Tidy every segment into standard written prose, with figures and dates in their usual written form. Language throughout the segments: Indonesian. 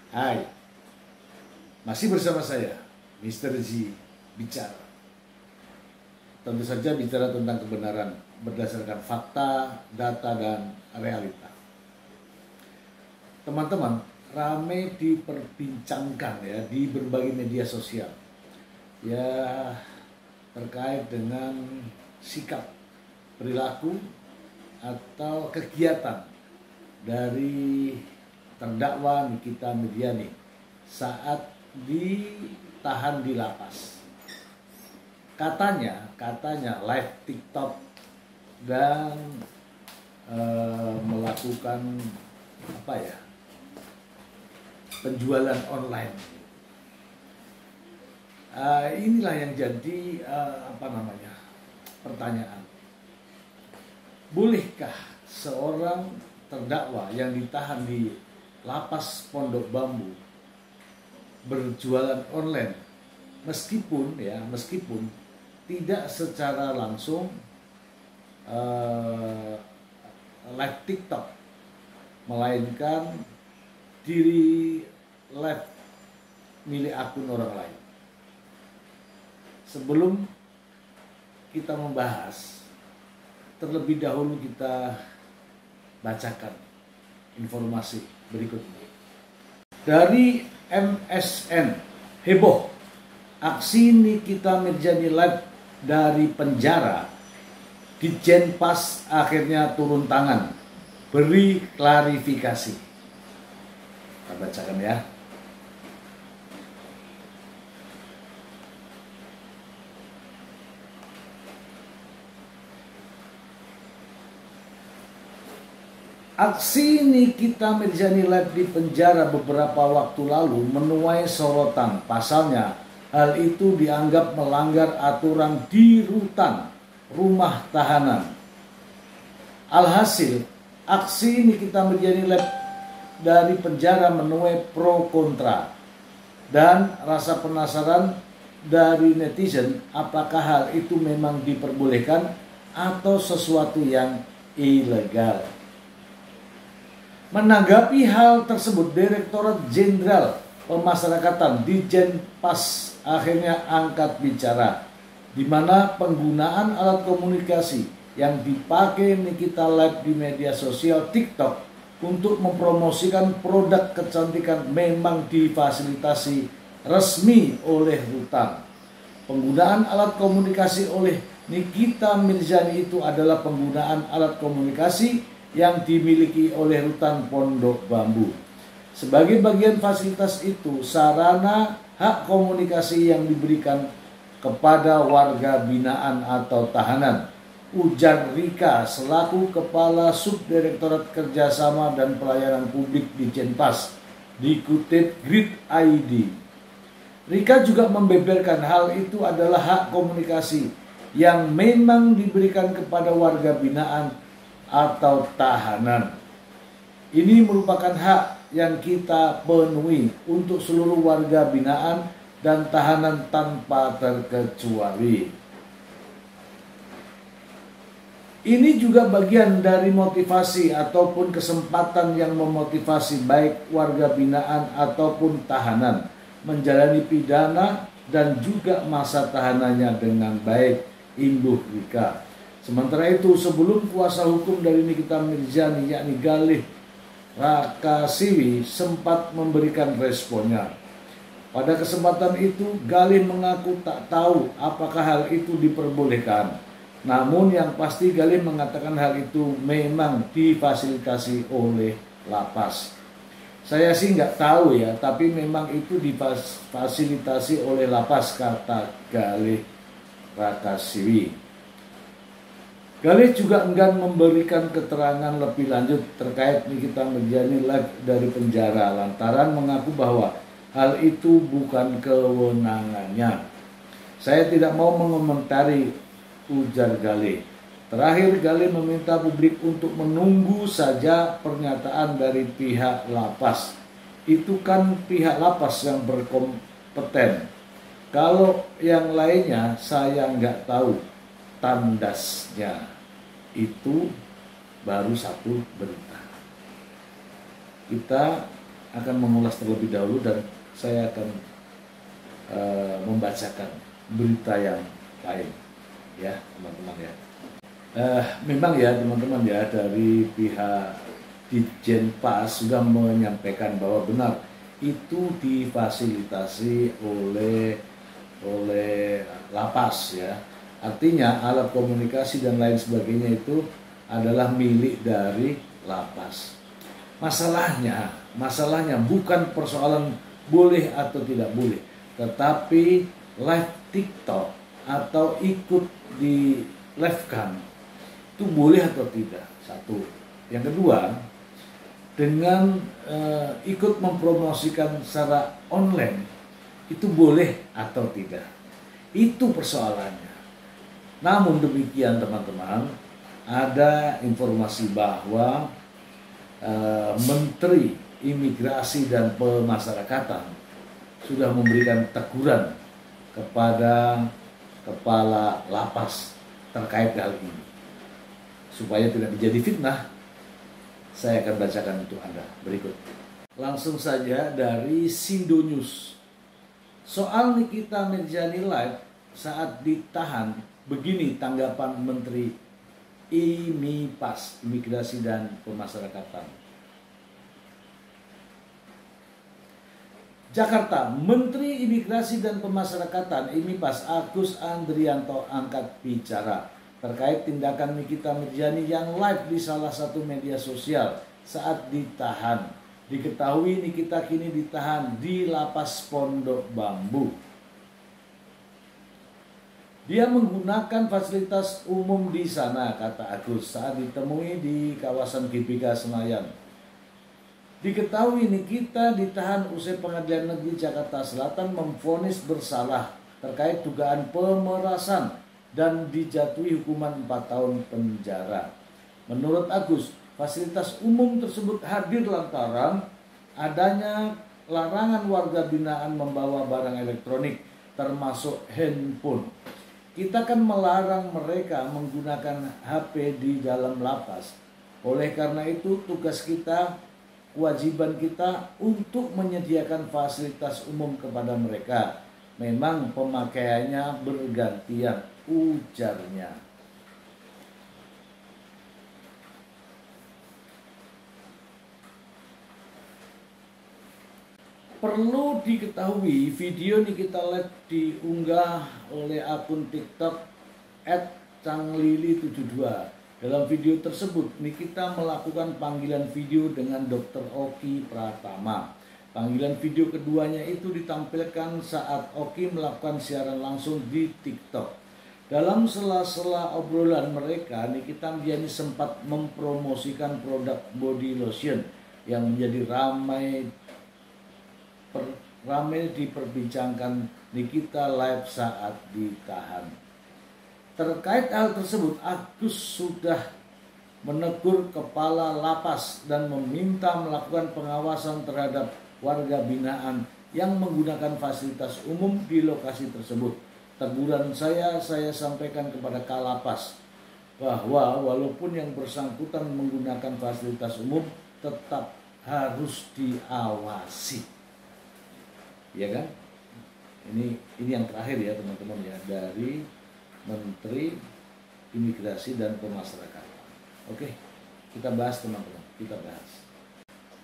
Hai, masih bersama saya, Mr. G bicara. Tentu saja bicara tentang kebenaran berdasarkan fakta, data, dan realita. Teman-teman, ramai diperbincangkan ya di berbagai media sosial. Ya, terkait dengan sikap, perilaku, atau kegiatan dari terdakwa Nikita Mirzani saat ditahan di lapas. Katanya live TikTok dan melakukan penjualan online. Inilah yang jadi pertanyaan. Bolehkah seorang terdakwa yang ditahan di lapas Pondok Bambu berjualan online meskipun tidak secara langsung live TikTok, melainkan diri live milik akun orang lain. Sebelum kita membahas, terlebih dahulu kita bacakan informasi berikut ini. Dari MSN, heboh, aksi Nikita Mirzani live dari penjara, Ditjenpas akhirnya turun tangan, beri klarifikasi. Kita bacakan ya. Aksi Nikita Mirzani live di penjara beberapa waktu lalu menuai sorotan. Pasalnya, hal itu dianggap melanggar aturan di rutan rumah tahanan. Alhasil, aksi Nikita Mirzani live dari penjara menuai pro kontra dan rasa penasaran dari netizen apakah hal itu memang diperbolehkan atau sesuatu yang ilegal. Menanggapi hal tersebut, Direktorat Jenderal Pemasyarakatan Ditjenpas akhirnya angkat bicara, di mana penggunaan alat komunikasi yang dipakai Nikita live di media sosial TikTok untuk mempromosikan produk kecantikan memang difasilitasi resmi oleh rutan. Penggunaan alat komunikasi oleh Nikita Mirzani itu adalah penggunaan alat komunikasi yang dimiliki oleh rutan Pondok Bambu. Sebagai bagian fasilitas itu, sarana hak komunikasi yang diberikan kepada warga binaan atau tahanan, ujar Rika selaku Kepala Subdirektorat Kerjasama dan Pelayanan Publik Ditjenpas, dikutip Grid ID. Rika juga membeberkan hal itu adalah hak komunikasi yang memang diberikan kepada warga binaan atau tahanan. Ini merupakan hak yang kita penuhi untuk seluruh warga binaan dan tahanan tanpa terkecuali. Ini juga bagian dari motivasi ataupun kesempatan yang memotivasi baik warga binaan ataupun tahanan menjalani pidana dan juga masa tahanannya dengan baik, imbuh Rika. Sementara itu, sebelum kuasa hukum dari Nikita Mirzani yakni Galih Rakasiwi sempat memberikan responnya. Pada kesempatan itu, Galih mengaku tak tahu apakah hal itu diperbolehkan. Namun yang pasti Galih mengatakan hal itu memang difasilitasi oleh lapas. Saya sih nggak tahu ya, tapi memang itu difasilitasi oleh lapas, kata Galih Rakasiwi. Galih juga enggan memberikan keterangan lebih lanjut terkait Nikita Mirzani live dari penjara lantaran mengaku bahwa hal itu bukan kewenangannya. Saya tidak mau mengomentari, ujar Galih. Terakhir, Galih meminta publik untuk menunggu saja pernyataan dari pihak lapas. Itu kan pihak lapas yang berkompeten. Kalau yang lainnya saya nggak tahu. Tandasnya itu baru satu berita. Kita akan mengulas terlebih dahulu dan saya akan membacakan berita yang lain, ya teman-teman ya. Memang ya teman-teman ya, dari pihak Ditjenpas sudah menyampaikan bahwa benar itu difasilitasi oleh lapas ya. Artinya alat komunikasi dan lain sebagainya itu adalah milik dari lapas. Masalahnya bukan persoalan boleh atau tidak boleh, tetapi live TikTok atau ikut di live cam itu boleh atau tidak. Satu. Yang kedua, dengan ikut mempromosikan secara online itu boleh atau tidak. Itu persoalannya. Namun demikian teman-teman, ada informasi bahwa Menteri Imigrasi dan Pemasyarakatan sudah memberikan teguran kepada kepala lapas terkait hal ini. Supaya tidak menjadi fitnah, saya akan bacakan untuk Anda berikut. Langsung saja dari Sindo News. Soal Nikita Mirzani live saat ditahan, begini tanggapan Menteri IMIPAS, Imigrasi dan Pemasyarakatan. Jakarta, Menteri Imigrasi dan Pemasyarakatan IMIPAS Agus Andrianto angkat bicara terkait tindakan Nikita Mirzani yang live di salah satu media sosial saat ditahan. Diketahui Nikita kini ditahan di Lapas Pondok Bambu. Dia menggunakan fasilitas umum di sana, kata Agus saat ditemui di kawasan GBK Senayan. Diketahui Nikita ditahan usai Pengadilan Negeri Jakarta Selatan memvonis bersalah terkait dugaan pemerasan dan dijatuhi hukuman 4 tahun penjara. Menurut Agus, fasilitas umum tersebut hadir lantaran adanya larangan warga binaan membawa barang elektronik termasuk handphone. Kita kan melarang mereka menggunakan HP di dalam lapas. Oleh karena itu tugas kita, kewajiban kita untuk menyediakan fasilitas umum kepada mereka. Memang pemakaiannya bergantian, ujarnya. Perlu diketahui, video Nikita Live diunggah oleh akun TikTok @canglili72. Dalam video tersebut, Nikita melakukan panggilan video dengan Dr. Oki Pratama. Panggilan video keduanya itu ditampilkan saat Oki melakukan siaran langsung di TikTok. Dalam sela-sela obrolan mereka, Nikita Mirzani sempat mempromosikan produk body lotion yang menjadi ramai diperbincangkan Nikita live saat ditahan. Terkait hal tersebut, Agus sudah menegur kepala lapas dan meminta melakukan pengawasan terhadap warga binaan yang menggunakan fasilitas umum di lokasi tersebut. Teguran saya sampaikan kepada Kalapas bahwa walaupun yang bersangkutan menggunakan fasilitas umum tetap harus diawasi. Ya kan? Ini yang terakhir ya teman-teman ya, dari Menteri Imigrasi dan Pemasyarakatan. Oke, kita bahas teman-teman, kita bahas.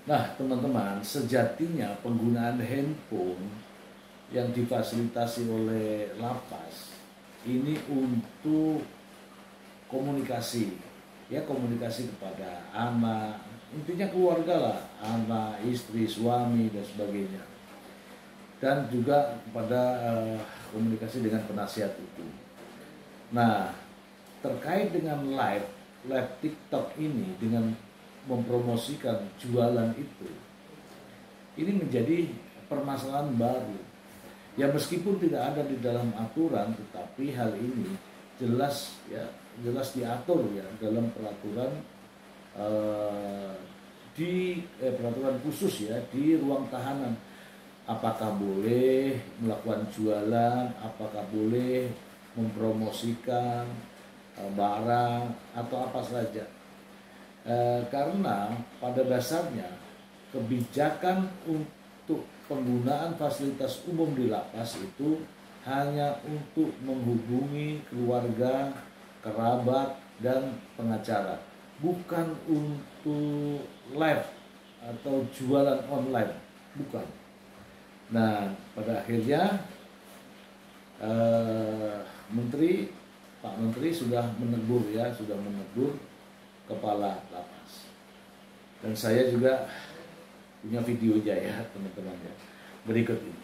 Nah teman-teman, sejatinya penggunaan handphone yang difasilitasi oleh lapas ini untuk komunikasi, ya komunikasi kepada anak, intinya keluarga lah, anak, istri, suami dan sebagainya. Dan juga kepada komunikasi dengan penasihat hukum. Nah, terkait dengan live TikTok ini dengan mempromosikan jualan itu, ini menjadi permasalahan baru. Ya meskipun tidak ada di dalam aturan, tetapi hal ini jelas diatur ya dalam peraturan peraturan khusus ya di ruang tahanan. Apakah boleh melakukan jualan, apakah boleh mempromosikan barang atau apa saja. Karena pada dasarnya kebijakan untuk penggunaan fasilitas umum di lapas itu hanya untuk menghubungi keluarga, kerabat, dan pengacara, bukan untuk live atau jualan online, bukan. Nah, pada akhirnya Pak Menteri sudah menegur kepala lapas. Dan saya juga punya videonya ya teman-teman ya. Berikut ini.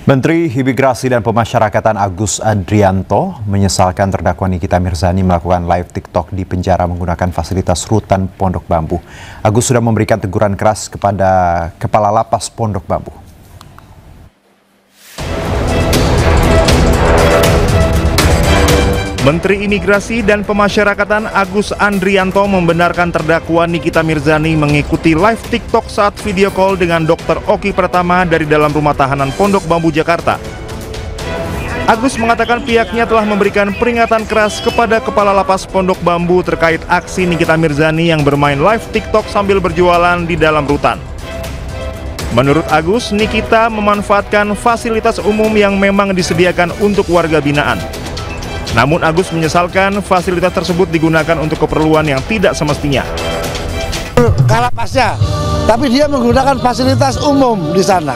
Menteri Imigrasi dan Pemasyarakatan Agus Andrianto menyesalkan terdakwa Nikita Mirzani melakukan live TikTok di penjara menggunakan fasilitas rutan Pondok Bambu. Agus sudah memberikan teguran keras kepada Kepala Lapas Pondok Bambu. Menteri Imigrasi dan Pemasyarakatan Agus Andrianto membenarkan terdakwa Nikita Mirzani mengikuti live TikTok saat video call dengan Dr. Oki Pratama dari dalam rumah tahanan Pondok Bambu, Jakarta. Agus mengatakan pihaknya telah memberikan peringatan keras kepada Kepala Lapas Pondok Bambu terkait aksi Nikita Mirzani yang bermain live TikTok sambil berjualan di dalam rutan. Menurut Agus, Nikita memanfaatkan fasilitas umum yang memang disediakan untuk warga binaan. Namun Agus menyesalkan fasilitas tersebut digunakan untuk keperluan yang tidak semestinya. Kalapasnya, tapi dia menggunakan fasilitas umum di sana.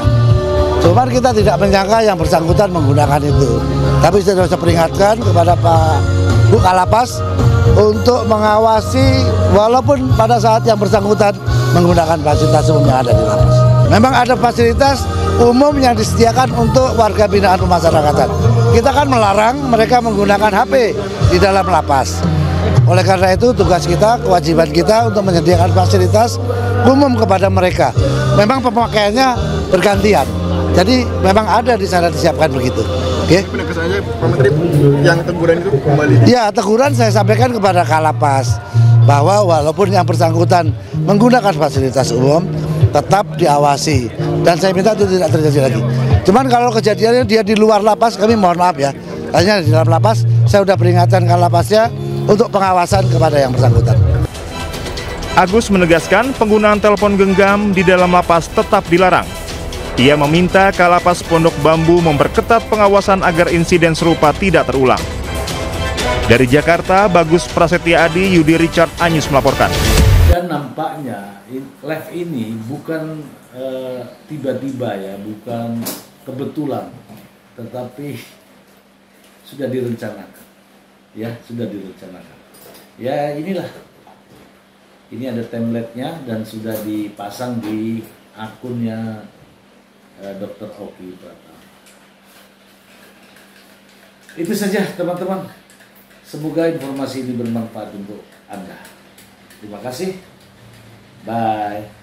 Cuman kita tidak menyangka yang bersangkutan menggunakan itu. Tapi saya sudah peringatkan kepada Pak Bu Kalapas untuk mengawasi walaupun pada saat yang bersangkutan menggunakan fasilitas umum yang ada di lapas. Memang ada fasilitas umum yang disediakan untuk warga binaan pemasyarakatan. Kita kan melarang mereka menggunakan HP di dalam lapas. Oleh karena itu tugas kita, kewajiban kita untuk menyediakan fasilitas umum kepada mereka. Memang pemakaiannya bergantian. Jadi memang ada di sana disiapkan begitu. Oke? Penegasannya Pak Menteri yang teguran itu kembali. Ya, teguran saya sampaikan kepada Kalapas bahwa walaupun yang bersangkutan menggunakan fasilitas umum tetap diawasi dan saya minta itu tidak terjadi lagi. Cuman kalau kejadiannya dia di luar lapas, kami mohon maaf ya. Hanya di dalam lapas, saya sudah peringatkan Kalapasnya untuk pengawasan kepada yang bersangkutan. Agus menegaskan penggunaan telepon genggam di dalam lapas tetap dilarang. Ia meminta Kalapas Pondok Bambu memperketat pengawasan agar insiden serupa tidak terulang. Dari Jakarta, Bagus Prasetya Adi, Yudi Richard Anyus melaporkan. Dan nampaknya live ini bukan tiba-tiba ya, bukan kebetulan, tetapi sudah direncanakan. Ya, sudah direncanakan. Ya, inilah. Ini ada template-nya dan sudah dipasang di akunnya Dr. Oki Pratama. Itu saja teman-teman. Semoga informasi ini bermanfaat untuk Anda. Terima kasih. Bye.